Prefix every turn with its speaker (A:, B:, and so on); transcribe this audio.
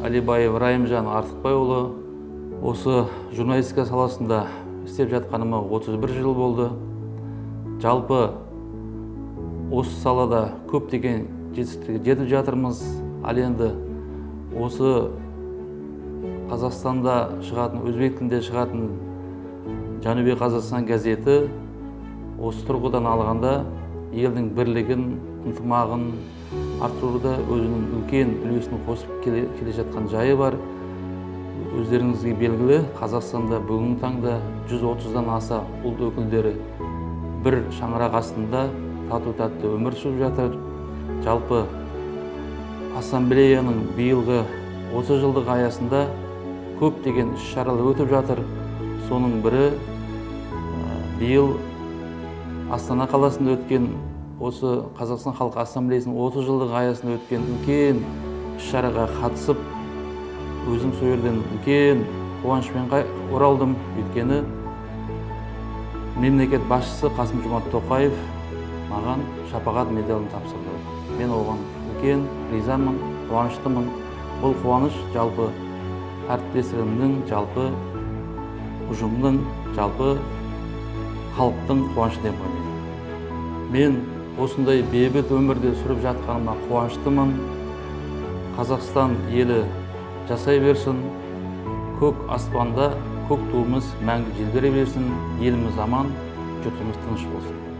A: Алибаев Райымжан Артықбайұлы. Осы журналистика саласында істеп жатқаныма 31 жыл болды. Жалпы осы салада көптеген жетістіктерге жетіп жатырмыз. Ал енді осы Қазақстанда шығатын, өзбек тілінде шығатын Жанубий Қазақстан газеті осы тұрғыдан алғанда елдің бірлігін, ынтымағын арттыруда өзінің үлкен үлесін қосып келе жатқан жайы бар. Өздеріңізге белгілі, Қазақстанда бүгінгі таңда 130-дан аса ұлт өкілдері бір шаңырақ астында тату-тәтті өмір сүріп жатыр. Жалпы ассамблеяның биылғы 30 жылдық аясында көптеген іс-шаралар өтіп жатыр. Соның бірі биыл Астана қаласында өткен осы Қазақстан Халқы Ассамблеясының 30 жылдық аясында өткен үлкен іс-шараға қатысып, өзім сол жерден үлкен қуанышпен оралдым. Өйткені мемлекет басшысы Қасым-Жомарт Тоқаев маған шапағат медалін тапсырды. Мен оған үлкен ризамын, қуаныштымын. Бұл қуаныш жалпы әріптестерімнің, жалпы ұжымның, жалпы халықтың қуанышы деп ойлаймын. Мен осындай бейбіт өмірде сүріп жатқаныма қуаныштымын. Қазақстан елі жасай берсін, көк аспанда көк туымыз мәңгі желбіре берсін, еліміз аман, жұртымыз тыныш болсын.